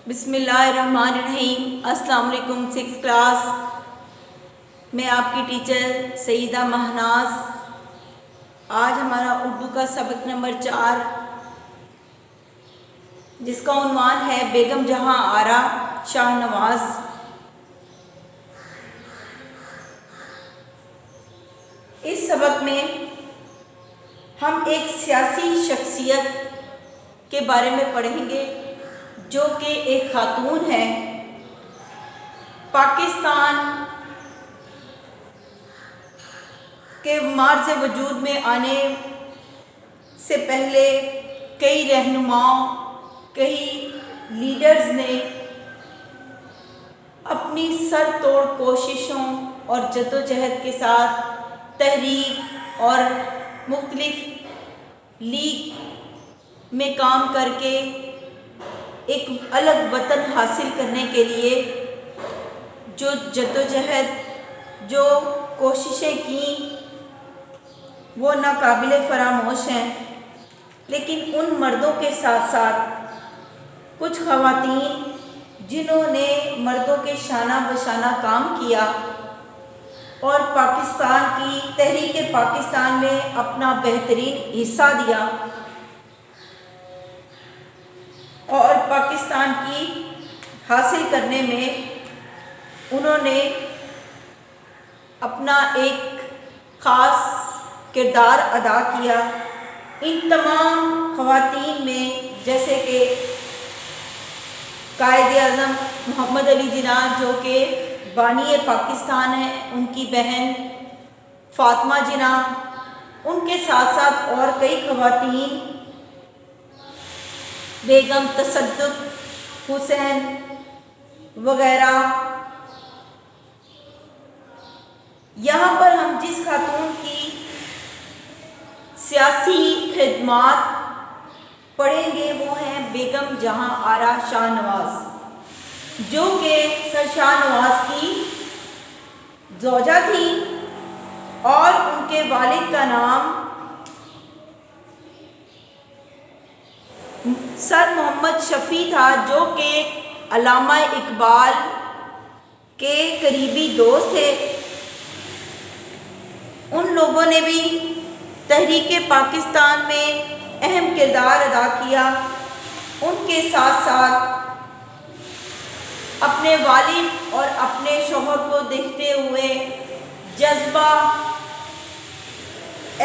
بسم اللہ الرحمن الرحیم۔ السلام علیکم۔ 6 کلاس میں آپ کی ٹیچر سیدہ مہناز۔ آج ہمارا اردو کا سبق نمبر 4 جس کا عنوان ہے بیگم جہاں آرا شاہ نواز۔ اس سبق میں ہم ایک سیاسی شخصیت کے بارے میں پڑھیں گے جو کہ ایک خاتون ہے۔ پاکستان کے معرض وجود میں آنے سے پہلے کئی رہنماؤں، کئی لیڈرز نے اپنی سر توڑ کوششوں اور جدوجہد کے ساتھ تحریک اور مختلف لیگ میں کام کر کے ایک الگ وطن حاصل کرنے کے لیے جو جدوجہد، جو کوششیں کیں وہ ناقابل فراموش ہیں۔ لیکن ان مردوں کے ساتھ ساتھ کچھ خواتین جنہوں نے مردوں کے شانہ بشانہ کام کیا اور پاکستان کی تحریک پاکستان میں اپنا بہترین حصہ دیا اور پاکستان کی حاصل کرنے میں انہوں نے اپنا ایک خاص کردار ادا کیا۔ ان تمام خواتین میں جیسے کہ قائد اعظم محمد علی جناح جو کہ بانی پاکستان ہیں، ان کی بہن فاطمہ جناح، ان کے ساتھ ساتھ اور کئی خواتین، بیگم تصدق حسین وغیرہ۔ یہاں پر ہم جس خاتون کی سیاسی خدمات پڑھیں گے وہ ہیں بیگم جہاں آرا شاہ نواز، جو کہ سر شاہ نواز کی زوجہ تھی اور ان کے والد کا نام سر محمد شفیع تھا، جو کہ علامہ اقبال کے قریبی دوست تھے۔ ان لوگوں نے بھی تحریک پاکستان میں اہم کردار ادا کیا۔ ان کے ساتھ ساتھ اپنے والد اور اپنے شوہر کو دیکھتے ہوئے جذبہ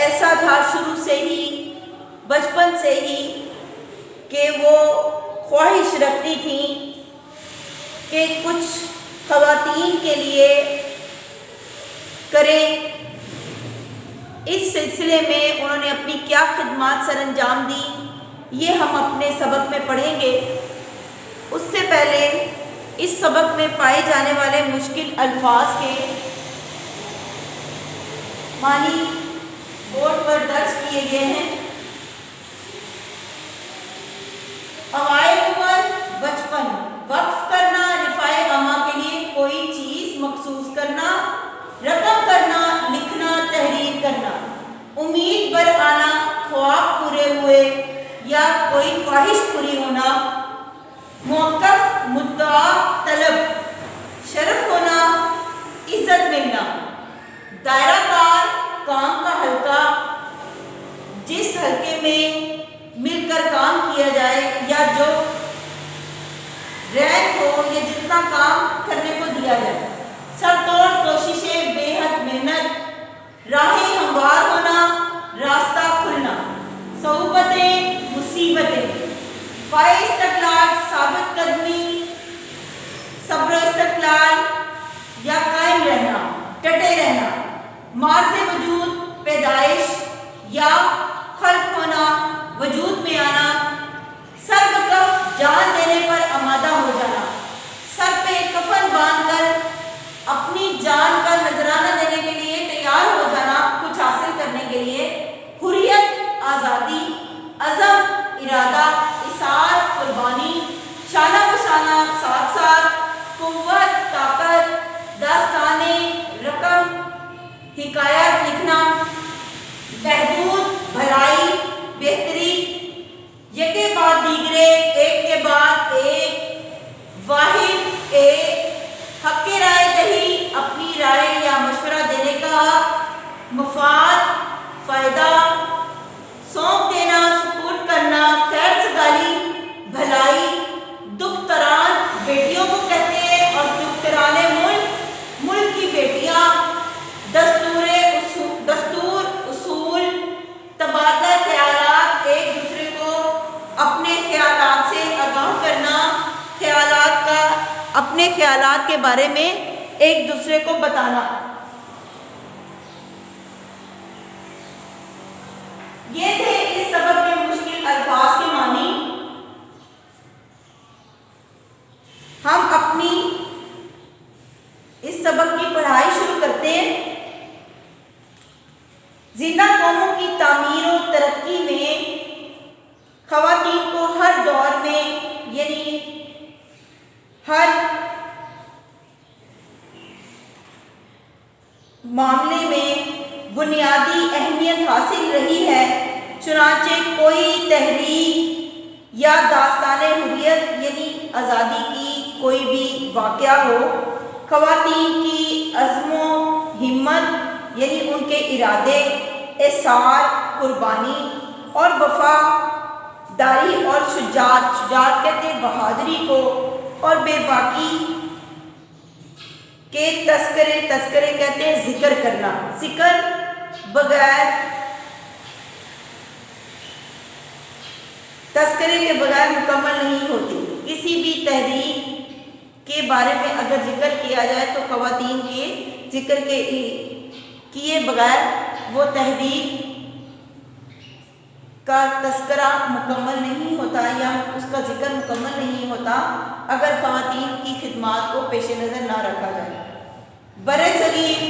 ایسا تھا شروع سے ہی، بچپن سے ہی، کہ وہ خواہش رکھتی تھیں کہ کچھ خواتین کے لیے کریں۔ اس سلسلے میں انہوں نے اپنی کیا خدمات سر انجام دی یہ ہم اپنے سبق میں پڑھیں گے۔ اس سے پہلے اس سبق میں پائے جانے والے مشکل الفاظ کے معنی بورڈ پر درج کیے گئے ہیں۔ اوائل عمر بچپن، وقف کرنا رفاع عامہ کے لیے کوئی چیز مخصوص کرنا، رقم کرنا، لکھنا، تحریر کرنا، امید بر آنا، خواب پورے ہوئے یا کوئی خواہش پوری ہونا، موقف مدعا طلب، شرف ہونا، عزت ملنا، دائرہ کار کام کا حلقہ، جس حلقے میں مل کر کام کیا جائے یا جو رینک ہو یا جتنا کام کرنے کو دیا جائے، سر توڑ کوششیں، بے حد محنت، راہیں ہموار ہونا، راستہ کھلنا، صعوبتیں، مصیبتیں، پائے استقلال، ثابت قدمی، صبر و استقلال یا قائم رہنا، ڈٹے رہنا، معرض وجود، پیدائش یا خلق ہونا، وجود میں آنا، سر بکف جان دینے پر آمادہ ہو جانا، سر پہ کفن باندھ کر اپنی جان کا نذرانہ دینے کے لیے تیار ہو جانا، کچھ حاصل کرنے کے لیے، حریت، آزادی، عزم، ارادہ، اصرار، قربانی، شانہ بشانہ، ساتھ ساتھ، قوت، طاقت، داستانیں، رقم، حکایات لکھنا، بہبود، بھلائی، بہتری، یکے بعد دیگرے، ایک کے بعد ایک، اپنے خیالات کے بارے میں ایک دوسرے کو بتانا۔ یہ تھے اس سبق کے مشکل الفاظ کے معنی۔ ہم اپنی اس سبق کی پڑھائی شروع کرتے ہیں۔ زندہ قوموں کی تعمیر و ترقی میں خواتین کو ہر دور میں یعنی ہر معاملے میں بنیادی اہمیت حاصل رہی ہے۔ چنانچہ کوئی تحریک یا داستان حریت یعنی آزادی کی کوئی بھی واقعہ ہو، خواتین کی عزم و ہمت یعنی ان کے ارادے، اصرار، قربانی اور وفاداری اور شجاعت کہتے ہیں بہادری کو، اور بے باکی کے تذکرے کہتے ہیں ذکر کرنا۔ ذکر تذکرے کے بغیر مکمل نہیں ہوتی۔ کسی بھی تحریک کے بارے میں اگر ذکر کیا جائے تو خواتین کے ذکر کیے بغیر وہ تحریک کا تذکرہ مکمل نہیں ہوتا یا اس کا ذکر مکمل نہیں ہوتا اگر خواتین کی خدمات کو پیش نظر نہ رکھا جائے۔ برصغیر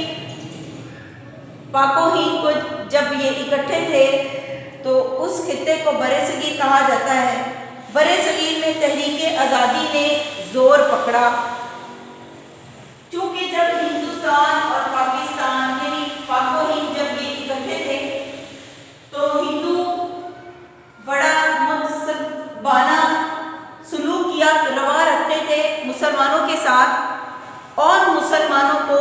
پاک و ہند کو جب یہ اکٹھے تھے تو اس خطے کو برصغیر کہا جاتا ہے۔ برصغیر میں تحریک آزادی نے زور پکڑا، چونکہ جب ہندوستان اور پاکستان یعنی پاک و ہند جب یہ اکٹھے تھے تو ہندو بڑا متعصبانہ سلوکیات روا رکھتے تھے مسلمانوں کے ساتھ، اور مسلمانوں کو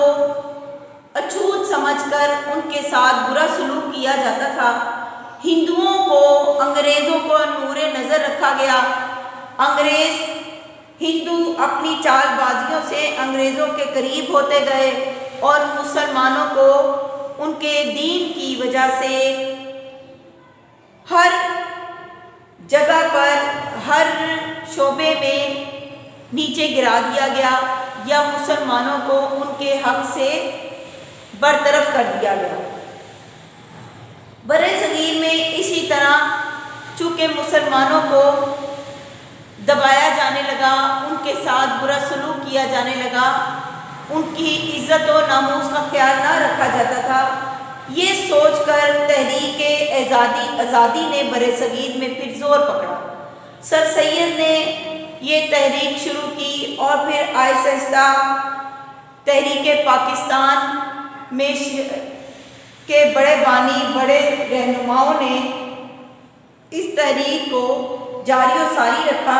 اچھوت سمجھ کر ان کے ساتھ برا سلوک کیا جاتا تھا۔ ہندوؤں کو انگریزوں کو نور نظر رکھا گیا۔ انگریز ہندو اپنی چال بازیوں سے انگریزوں کے قریب ہوتے گئے اور مسلمانوں کو ان کے دین کی وجہ سے ہر جگہ پر ہر شعبے میں نیچے گرا دیا گیا یا مسلمانوں کو ان کے حق سے برطرف کر دیا گیا۔ برصغیر میں اسی طرح چونکہ مسلمانوں کو دبایا جانے لگا، ان کے ساتھ برا سلوک کیا جانے لگا، ان کی عزت و ناموس کا خیال نہ رکھا جاتا تھا، یہ سوچ کر تحریک آزادی نے برصغیر میں پھر زور پکڑا۔ سر سید نے یہ تحریک شروع کی اور پھر آہستہ آہستہ تحریک پاکستان میں کے بڑے بانی بڑے رہنماؤں نے اس تحریک کو جاری و ساری رکھا۔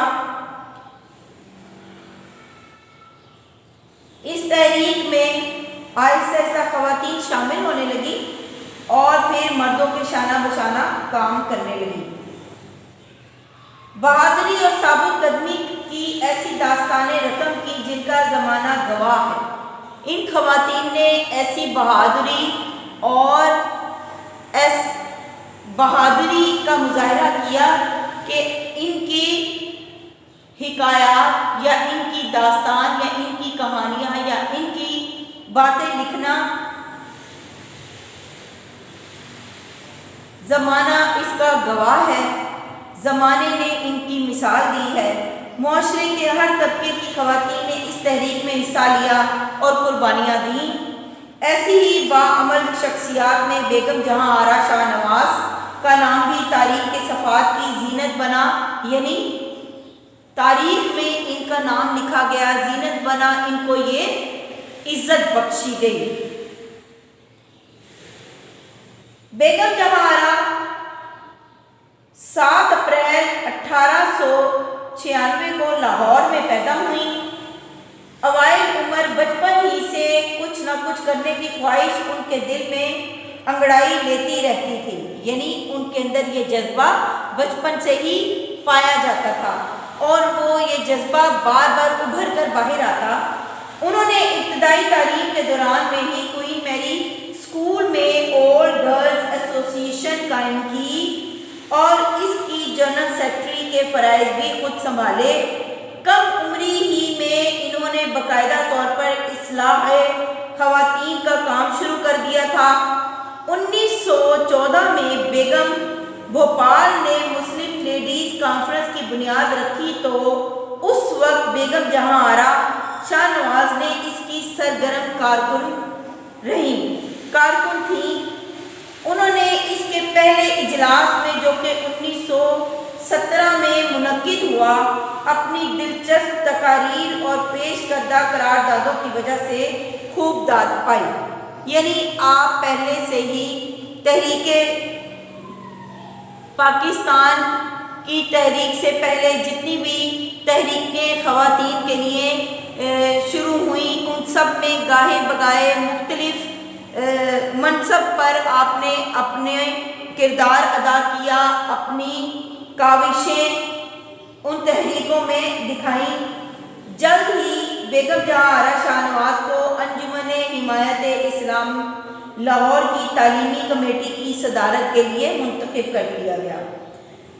اس تحریک میں آہستہ آہستہ خواتین شامل ہونے لگی اور پھر مردوں کے شانہ بشانہ کام کرنے لگی۔ بہادری اور ثابت قدمی کی ایسی داستانیں رقم کی جن کا زمانہ گواہ ہے۔ ان خواتین نے ایسی بہادری اور بہادری کا مظاہرہ کیا کہ ان کی حکایات یا ان کی داستان یا ان کی کہانیاں یا ان کی باتیں لکھنا زمانہ اس کا گواہ ہے، زمانے نے ان کی مثال دی ہے۔ معاشرے کے ہر طبقے کی خواتین نے اس تحریک میں حصہ لیا اور قربانیاں دیں۔ ایسی ہی باعمل شخصیات میں بیگم جہاں آرا شاہ نواز کا نام بھی تاریخ کے صفحات کی زینت بنا، یعنی تاریخ میں ان کا نام لکھا گیا، زینت بنا، ان کو یہ عزت بخشی گئی۔ بیگم جہاں آرا 7 اپریل 1896 کو لاہور میں پیدا ہوئی۔ اوائل عمر بچپن ہی سے کچھ نہ کچھ کرنے کی خواہش ان کے دل میں انگڑائی لیتی رہتی تھی، یعنی ان کے اندر یہ جذبہ بچپن سے ہی پایا جاتا تھا اور وہ یہ جذبہ بار بار ابھر کر باہر آتا۔ انہوں نے ابتدائی تعلیم کے دوران میں ہی کوئین میری اسکول میں اولڈ گرلز ایسوسی ایشن قائم کی اور اس کی جنرل سیکرٹری کے فرائض بھی خود سنبھالے۔ کم عمری ہی میں انہوں نے باقاعدہ طور پر اصلاح خواتین کا کام شروع کر دیا تھا۔ 1914 میں بیگم بھوپال نے مسلم لیڈیز کانفرنس کی بنیاد رکھی تو اس وقت بیگم جہاں آرا شاہ نواز نے اس کی سرگرم کارکن تھیں۔ انہوں نے اس کے پہلے اجلاس میں جو کہ 1917 میں منعقد ہوا اپنی دلچسپ تقاریر اور پیش کردہ قراردادوں کی وجہ سے خوب داد پائی۔ یعنی آپ پہلے سے ہی تحریک پاکستان کی تحریک سے پہلے جتنی بھی تحریکیں خواتین کے لیے شروع ہوئیں ان سب میں گاہے بگاہے مختلف منصب پر آپ نے اپنے کردار ادا کیا، اپنی کاوشیں ان تحریکوں میں دکھائیں۔ جلد ہی بیگم جہاں آرا شاہ نواز کو انجمن حمایت اسلام لاہور کی تعلیمی کمیٹی کی صدارت کے لیے منتخب کر دیا گیا۔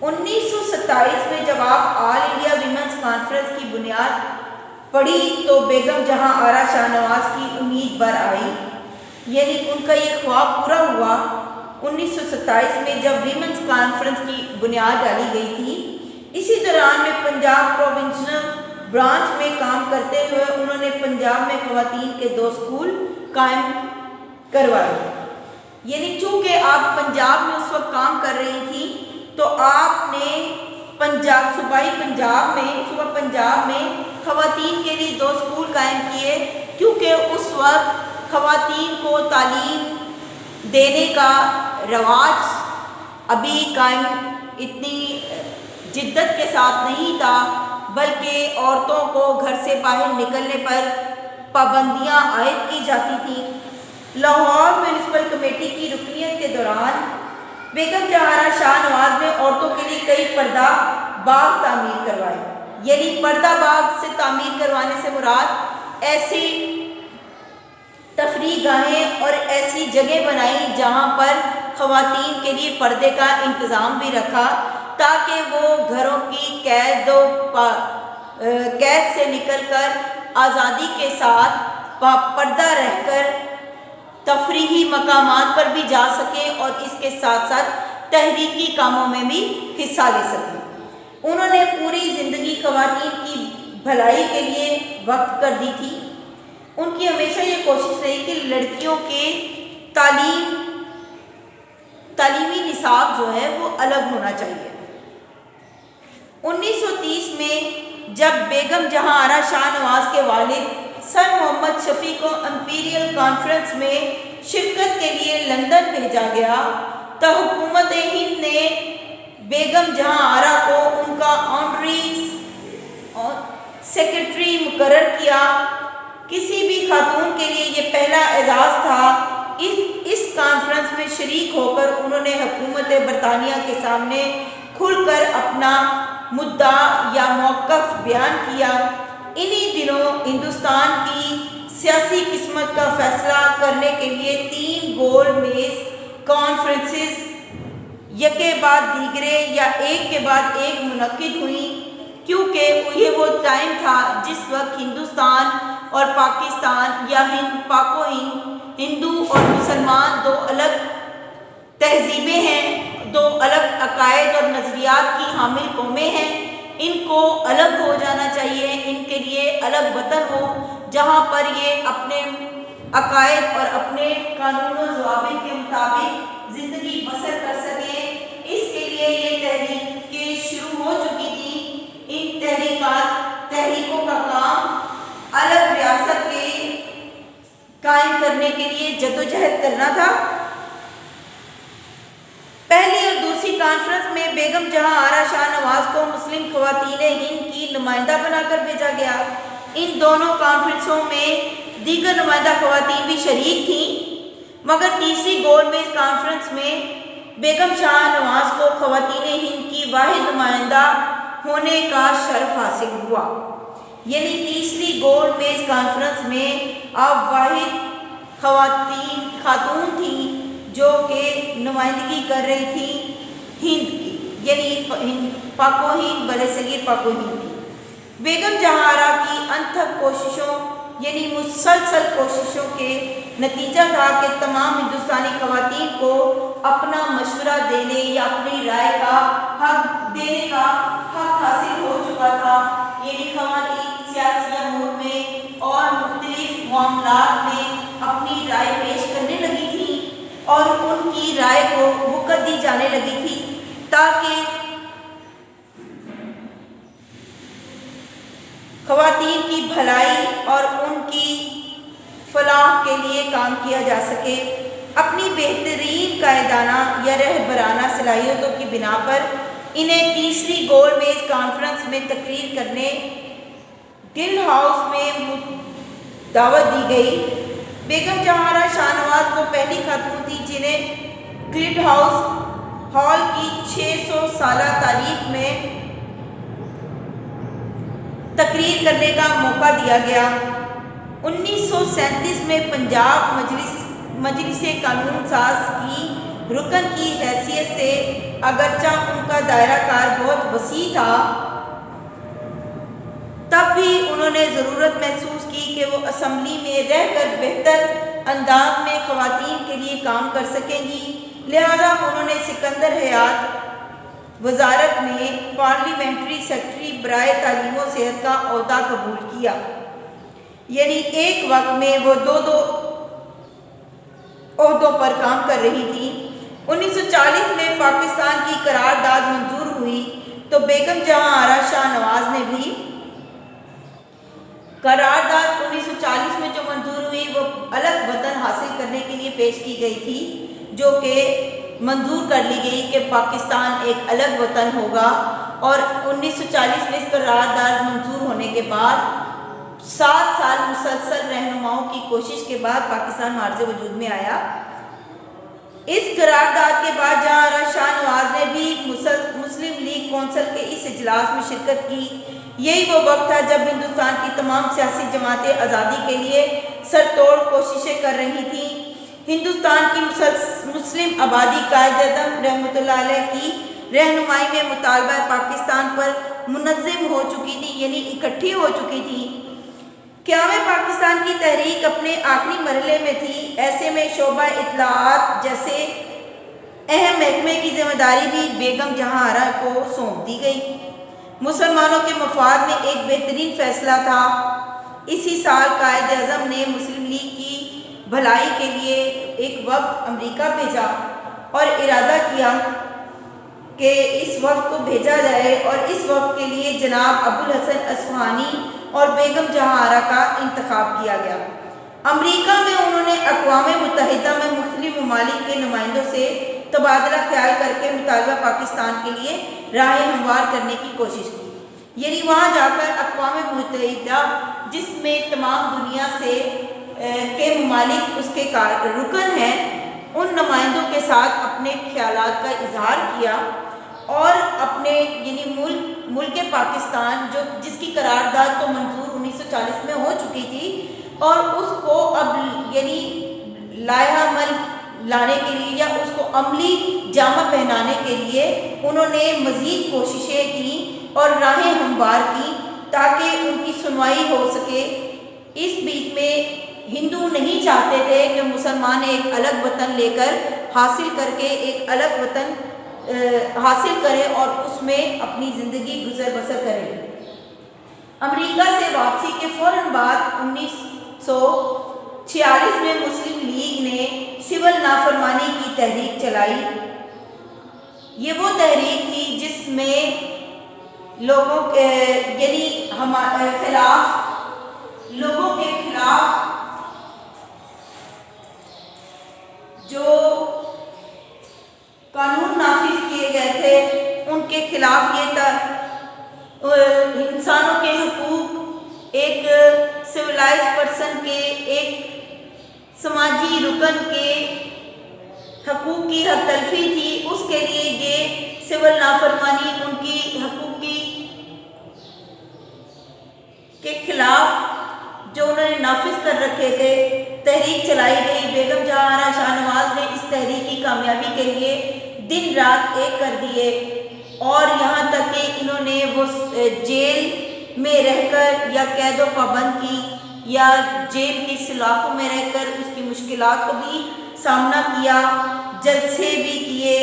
1927 میں جب آپ آل انڈیا ویمنس کانفرنس کی بنیاد پڑی تو بیگم جہاں آرا شاہ نواز کی امید بر آئی، یعنی ان کا یہ خواب پورا ہوا۔ 1927 میں جب ویمنس کانفرنس کی بنیاد ڈالی گئی تھی، اسی دوران میں پنجاب پروونشنل برانچ میں کام کرتے ہوئے انہوں نے پنجاب میں خواتین کے 2 اسکول قائم کروائے۔ یعنی چونکہ آپ پنجاب میں اس وقت کام کر رہی تھی تو آپ نے صوبائی پنجاب میں خواتین کے لیے 2 اسکول قائم کیے، کیونکہ اس وقت خواتین کو تعلیم دینے کا رواج ابھی قائم اتنی جدت کے ساتھ نہیں تھا، بلکہ عورتوں کو گھر سے باہر نکلنے پر پابندیاں عائد کی جاتی تھیں۔ لاہور میونسپل کمیٹی کی رکنیت کے دوران بیگم جہاں آرا شاہ نواز نے عورتوں کے لیے کئی پردہ باغ تعمیر کروائے۔ یعنی پردہ باغ سے تعمیر کروانے سے مراد ایسی تفریح گاہیں اور ایسی جگہ بنائی جہاں پر خواتین کے لیے پردے کا انتظام بھی رکھا، تاکہ وہ گھروں کی قید سے نکل کر آزادی کے ساتھ پردہ رہ کر تفریحی مقامات پر بھی جا سکیں اور اس کے ساتھ ساتھ تحریکی کاموں میں بھی حصہ لے سکیں۔ انہوں نے پوری زندگی خواتین کی بھلائی کے لیے وقف کر دی تھی۔ ان کی ہمیشہ یہ کوشش رہی کہ لڑکیوں کے تعلیمی نصاب جو ہے وہ الگ ہونا چاہیے۔ 1930 میں جب بیگم جہاں آرا شاہ نواز کے والد سر محمد شفیع کو امپیریل کانفرنس میں شرکت کے لیے لندن بھیجا گیا تو حکومت ہند نے بیگم جہاں آرا کو ان کا آنرری سیکرٹری مقرر کیا۔ کسی بھی خاتون کے لیے یہ پہلا اعزاز تھا۔ اس کانفرنس میں شریک ہو کر انہوں نے حکومت برطانیہ کے سامنے کھل کر اپنا مدعا یا موقف بیان کیا۔ انہی دنوں ہندوستان کی سیاسی قسمت کا فیصلہ کرنے کے لیے 3 گول میز کانفرنسز یکے بعد دیگرے یا ایک کے بعد ایک منعقد ہوئیں، کیونکہ یہ وہ ٹائم تھا جس وقت ہندوستان اور پاکستان یا پاک و ہندو اور مسلمان 2 الگ تہذیبیں ہیں، 2 الگ عقائد اور نظریات کی حامل قومیں ہیں۔ ان کو الگ ہو جانا چاہیے، ان کے لیے الگ وطن ہو جہاں پر یہ اپنے عقائد اور اپنے قانون و ضوابط کے مطابق زندگی بسر کر سکیں۔ اس کے لیے یہ تحریکیں شروع ہو چکی تھیں۔ ان تحریکوں کا کام الگ ریاست کے قائم کرنے کے لیے جدوجہد کرنا تھا۔ پہلی اور دوسری کانفرنس میں بیگم جہاں آرا شاہ نواز کو مسلم خواتین ہند کی نمائندہ بنا کر بھیجا گیا۔ ان دونوں کانفرنسوں میں دیگر نمائندہ خواتین بھی شریک تھیں، مگر تیسری گول میز کانفرنس میں بیگم شاہ نواز کو خواتین ہند کی واحد نمائندہ ہونے کا شرف حاصل ہوا۔ یعنی تیسری گول میز کانفرنس میں آپ واحد خاتون تھیں جو کہ نمائندگی کر رہی تھی ہند کی، یعنی پاک و ہند برصغیر پاک و ہند کی۔ بیگم جہاں آرا کی انتھک کوششوں یعنی مسلسل کوششوں کے نتیجہ تھا کہ تمام ہندوستانی خواتین کو اپنا مشورہ دینے یا اپنی رائے کا حق دینے کا حق حاصل ہو چکا تھا۔ یعنی خواتین سیاسی امور میں اور مختلف معاملات میں اپنی رائے پیش کرنے لگی تھی اور ان کی رائے کو وقت دی جانے لگی تھی تاکہ خواتین کی بھلائی اور ان کی فلاح کے لیے کام کیا جا سکے۔ اپنی بہترین قائدانہ یا رہبرانہ صلاحیتوں کی بنا پر انہیں تیسری گول میز کانفرنس میں تقریر کرنے گلڈ ہاؤس میں دعوت دی گئی۔ بیگم جہاں آرا شاہ نواز وہ پہلی خاتون تھی جنہیں گلڈ ہاؤس ہال کی 600 سالہ تاریخ میں تقریر کرنے کا موقع دیا گیا۔ 1937 میں پنجاب مجلس قانون ساز کی رکن کی حیثیت سے اگرچہ ان کا دائرہ کار بہت وسیع تھا، تب بھی انہوں نے ضرورت محسوس کی کہ وہ اسمبلی میں رہ کر بہتر انداز میں خواتین کے لیے کام کر سکیں گی، لہذا انہوں نے سکندر حیات وزارت میں پارلیمنٹری سیکرٹری برائے تعلیم و صحت کا عہدہ قبول کیا۔ یعنی ایک وقت میں وہ دو عہدوں پر کام کر رہی تھی۔ 1940 میں پاکستان کی قرارداد منظور ہوئی تو بیگم جہاں آرا شاہ نواز نے بھی قرارداد 1940 میں جو منظور ہوئی وہ الگ وطن حاصل کرنے کے لیے پیش کی گئی تھی، جو کہ منظور کر لی گئی کہ پاکستان ایک الگ وطن ہوگا، اور 1940 میں اس قرارداد منظور ہونے کے بعد 7 سال مسلسل رہنماؤں کی کوشش کے بعد پاکستان معرض وجود میں آیا۔ اس قرارداد کے بعد جہاں آرا شاہ نواز نے بھی مسلم لیگ کونسل کے اس اجلاس میں شرکت کی۔ یہی وہ وقت تھا جب ہندوستان کی تمام سیاسی جماعتیں آزادی کے لیے سر توڑ کوششیں کر رہی تھیں۔ ہندوستان کی مسلم آبادی قائد اعظم رحمۃ اللہ علیہ کی رہنمائی میں مطالبہ پاکستان پر منظم ہو چکی تھی، یعنی اکٹھی ہو چکی تھی۔ قیام پاکستان کی تحریک اپنے آخری مرحلے میں تھی، ایسے میں شعبہ اطلاعات جیسے اہم محکمے کی ذمہ داری بھی بیگم جہاں آرا کو سونپ دی گئی۔ مسلمانوں کے مفاد میں ایک بہترین فیصلہ تھا۔ اسی سال قائد اعظم نے مسلم لیگ کی بھلائی کے لیے ایک وفد امریکہ بھیجا اور ارادہ کیا کہ اس وفد کو بھیجا جائے، اور اس وفد کے لیے جناب ابوالحسن اصفہانی اور بیگم جہاں آرا کا انتخاب کیا گیا۔ امریکہ میں انہوں نے اقوام متحدہ میں مختلف ممالک کے نمائندوں سے تبادلہ خیال کر کے مطالبہ پاکستان کے لیے راہ ہموار کرنے کی کوشش کی۔ یعنی وہاں جا کر اقوام متحدہ جس میں تمام دنیا سے کے ممالک اس کے رکن ہیں، ان نمائندوں کے ساتھ اپنے خیالات کا اظہار کیا اور اپنے یعنی ملک پاکستان جس کی قرارداد تو منظور 1940 میں ہو چکی تھی، اور اس کو اب یعنی لائحہ عمل لانے کے لیے یا اس کو عملی جامہ پہنانے کے لیے انہوں نے مزید کوششیں کی اور راہیں ہموار کی تاکہ ان کی سنوائی ہو سکے۔ اس بیچ میں ہندو نہیں چاہتے تھے کہ مسلمان ایک الگ وطن لے کر حاصل کر کے ایک الگ وطن حاصل کریں اور اس میں اپنی زندگی گزر بسر کریں۔ امریکہ سے واپسی کے فوراً بعد 1946 میں مسلم لیگ نے سول نافرمانی کی تحریک چلائی۔ یہ وہ تحریک تھی جس میں لوگوں کے خلاف جو قانون نافذ کیے گئے تھے ان کے خلاف یہ تھا انسانوں کے حقوق، ایک سویلائز پرسن کے، ایک سماجی رکن کے حقوق کی حق تلفی تھی۔ اس کے لیے یہ سول نافرمانی ان کی حقوق کے خلاف جو انہوں نے نافذ کر رکھے تھے تحریک چلائی گئی۔ بیگم جہاں آرا شاہ نواز نے اس تحریک کی کامیابی کے لیے دن رات ایک کر دیے، اور یہاں تک کہ انہوں نے وہ جیل میں رہ کر یا قید و پابند کی یا جیل کے سلاخوں میں رہ کر اس کی مشکلات کو بھی سامنا کیا، جلسے بھی کیے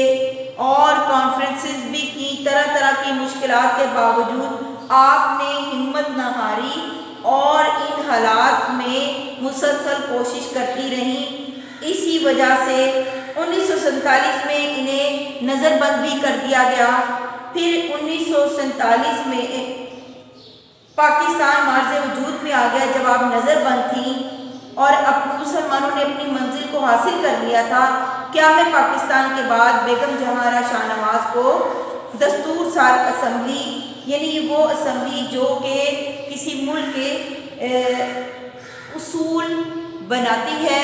اور کانفرنسز بھی کی، طرح طرح کی مشکلات کے باوجود آپ نے ہمت نہ ہاری اور ان حالات میں مسلسل کوشش کرتی رہیں۔ اسی وجہ سے 1947 میں انہیں نظر بند بھی کر دیا گیا۔ پھر 1947 میں پاکستان معرض وجود میں آ گیا جب آپ نظر بند تھیں اور مسلمانوں نے اپنی منزل کو حاصل کر لیا تھا۔ قیام پاکستان کے بعد بیگم جہاں آرا شاہ نواز کو دستور ساز اسمبلی، یعنی وہ اسمبلی جو کہ کسی ملک کے اصول بناتی ہے،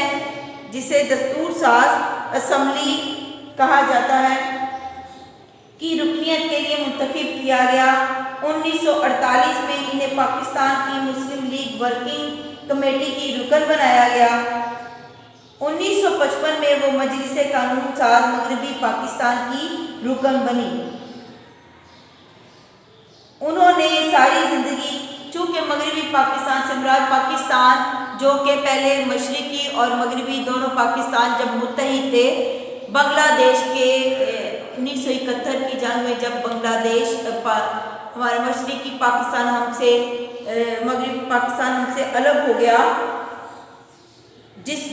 جسے دستور ساز اسمبلی کہا جاتا ہے، کی رکنیت کے لیے منتخب کیا گیا۔ 1948 میں انہیں پاکستان کی مسلم لیگ ورکنگ کمیٹی کی رکن بنایا گیا۔ 1955 میں وہ مجلس قانون ساز مغربی پاکستان کی رکن بنی۔ انہوں نے ساری زندگی، چونکہ مغربی پاکستان سے مراد پاکستان جو کہ پہلے مشرقی اور مغربی دونوں پاکستان جب متحد تھے، بنگلہ دیش کے 1971 کی جنگ میں جب بنگلہ دیش ہمارے مشرقی پاکستان مغربی پاکستان ہم سے الگ ہو گیا،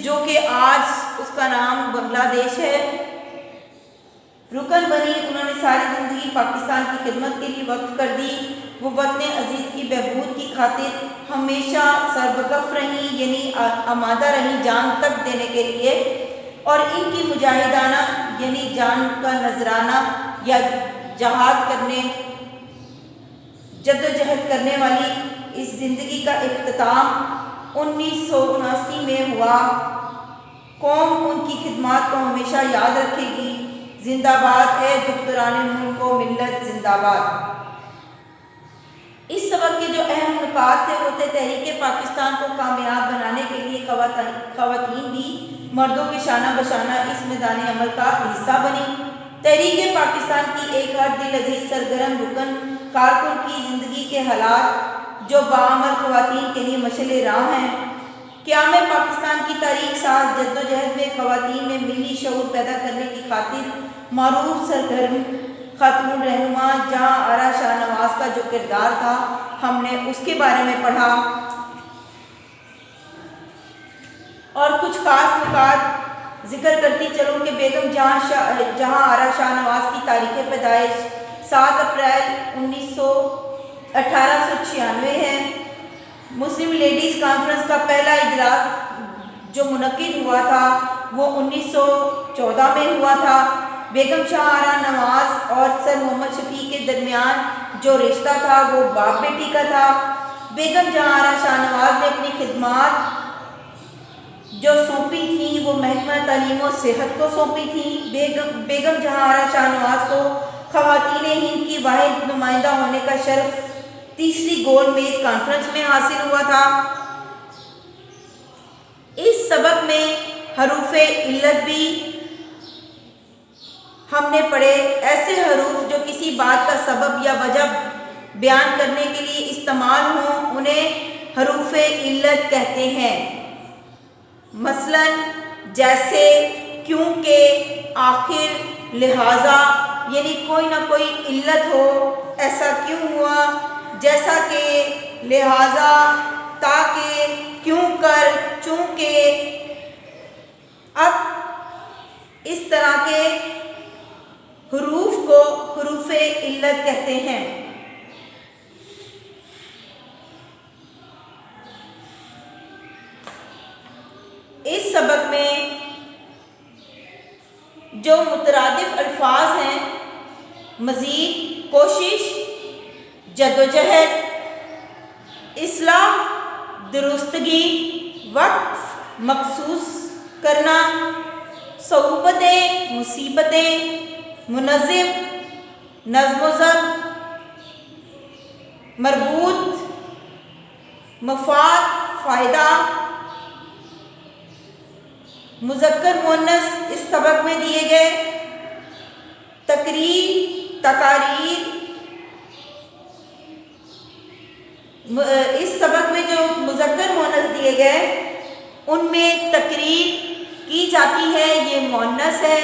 جو کہ آج اس کا نام بنگلہ دیش ہے، رکن بنی۔ انہوں نے ساری زندگی پاکستان کی خدمت کے لیے وقف کر دی۔ وہ وطن عزیز کی بہبود کی خاطر ہمیشہ سربکف رہیں، یعنی آمادہ رہیں جان تک دینے کے لیے، اور ان کی مجاہدانہ یعنی جان کا نذرانہ یا جہاد کرنے، جدوجہد کرنے والی اس زندگی کا اختتام 1979 میں ہوا۔ قوم ان کی خدمات کو ہمیشہ یاد رکھے گی۔ زندہ باد اے دختران ملک و ملت، زندہ باد۔ اس سبق کے جو اہم نکات تھے وہ تھے تحریک پاکستان کو کامیاب بنانے کے لیے خواتین بھی مردوں کے شانہ بشانہ اس میدان عمل کا حصہ بنی۔ تحریک پاکستان کی ایک ہر دل عزیز سرگرم رکن کارکن کی زندگی کے حالات جو باعمر خواتین کے لیے مشعل راہ ہیں۔ قیام پاکستان کی تاریخ ساز جدوجہد میں خواتین میں ملی شعور پیدا کرنے کی خاطر معروف سرگرم خاتون رہنما جہاں آرا شاہ نواز کا جو کردار تھا، ہم نے اس کے بارے میں پڑھا اور کچھ خاص نکات ذکر کرتی چلوں کہ بیگم جہاں آرا شاہ نواز کی تاریخ پیدائش 7 اپریل 1896 ہے۔ مسلم لیڈیز کانفرنس کا پہلا اجلاس جو منعقد ہوا تھا وہ 1914 میں ہوا تھا۔ بیگم شاہ آرا نواز اور سر محمد شفیع کے درمیان جو رشتہ تھا وہ باپ بیٹی کا تھا۔ بیگم جہاں آرا شاہ نواز نے اپنی خدمات جو سونپی تھیں وہ محکمہ تعلیم و صحت کو سونپی تھیں۔ بیگم جہاں آرا شاہ نواز کو خواتین ہند کی واحد نمائندہ ہونے کا شرف تیسری گول میز کانفرنس میں حاصل ہوا تھا۔ اس سبق میں حروف علت بھی ہم نے پڑھے۔ ایسے حروف جو کسی بات کا سبب یا وجہ بیان کرنے کے لیے استعمال ہوں انہیں حروف علت کہتے ہیں۔ مثلا جیسے، کیونکہ، آخر، لہٰذا، یعنی کوئی نہ کوئی علت ہو، ایسا کیوں ہوا، جیسا کہ، لہٰذا، تاکہ، کیوں کر، چونکہ۔ اب اس طرح کے حروف کو حروف علت کہتے ہیں۔ اس سبق میں جو مترادف الفاظ ہیں: مزید، کوشش، جدوجہد، اصلاح، درستگی، وقف، مخصوص کرنا، صعوبتیں، مصیبتیں، منظم، نظم و ضبط، مربوط، مفاد، فائدہ، مذکر مؤنث اس سبق میں دیے گئے، تقریر، تقاریر، اس سبق میں جو مذکر مؤنث دیے گئے ان میں تقریر کی جاتی ہے، یہ مؤنث ہے،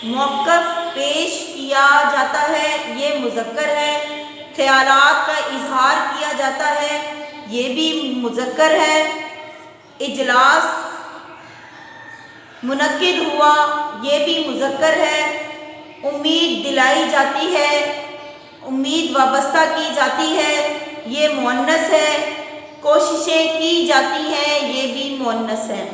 موقف پیش کیا جاتا ہے، یہ مذکر ہے، خیالات کا اظہار کیا جاتا ہے، یہ بھی مذکر ہے، اجلاس منعقد ہوا، یہ بھی مذکر ہے، امید دلائی جاتی ہے، امید وابستہ کی جاتی ہے، یہ مؤنث ہے، کوششیں کی جاتی ہیں، یہ بھی مؤنث ہے۔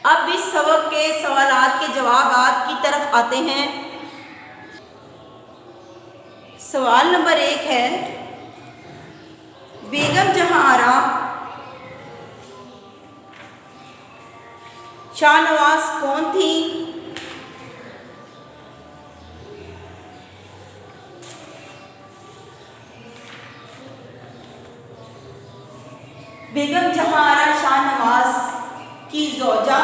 اب اس سبق کے سوالات کے جوابات کی طرف آتے ہیں۔ سوال نمبر 1 ہے، بیگم جہاں آرا شاہ نواز کون تھی؟ بیگم جہاں آرا شاہ نواز کی زوجہ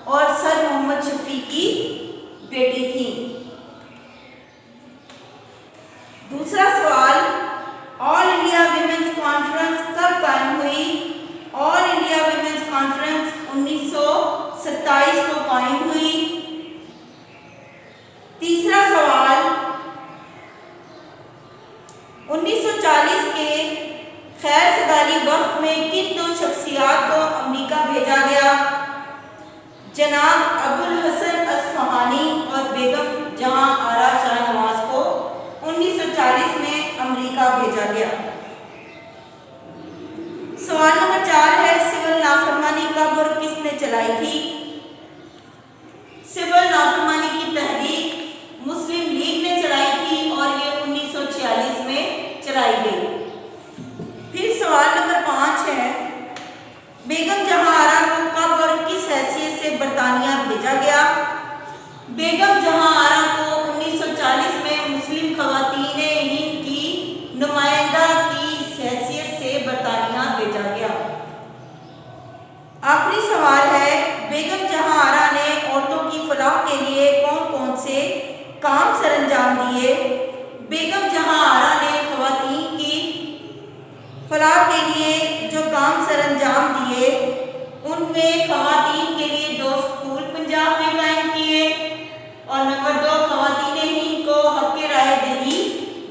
اور سر محمد شفیع کی بیٹی تھی۔ دوسرا سوال، آل انڈیا ویمنز کانفرنس کب قائم ہوئی؟ آل انڈیا ویمنز کانفرنس 1927 کو قائم ہوئی۔ تیسرا سوال، 1940 کے خیر سگالی وقت میں کن 2 شخصیات کو امریکہ بھیجا گیا؟ جناب ابوالحسن اصفہانی اور بیگم جہاں آرا شاہ نواز کو 1940 میں امریکہ بھیجا گیا۔ سوال نمبر 4 ہے، سول نافرمانی کب اور کس نے چلائی تھی؟ سول نافرمانی کی تحریک مسلم لیگ نے چلائی تھی اور یہ 1946 میں چلائی گئی۔ پھر سوال نمبر 5 ہے، بیگم جہاں آرا کو کب اور کس حیثیت سے برطانیہ بھیجا گیا؟ بیگم جہاں آرا کو 1940 میں مسلم خواتین ہند کی نمائندہ کی حیثیت سے برطانیہ بھیجا گیا۔ آخری سوال ہے، بیگم جہاں آرا نے عورتوں کی فلاح کے لیے کون کون سے کام سر انجام دیے؟ بیگم جہاں آرا نے خواتین کی فلاح کے لیے جو کام سر انجام دیے ان میں خواتین کے لیے 2 اسکول پنجاب میں قائم کیے اور نمبر 2 خواتین ہند کو حق رائے دہی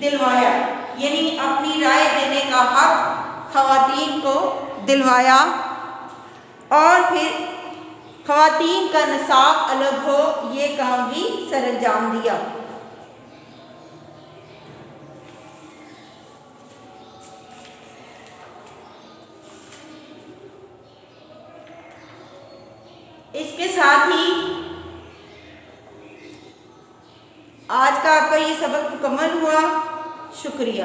دلوایا، یعنی اپنی رائے دینے کا حق خواتین کو دلوایا، اور پھر خواتین کا نصاب الگ ہو یہ کام بھی سر انجام دیا۔ اس کے ساتھ ہی آج کا آپ کا یہ سبق مکمل ہوا۔ شکریہ۔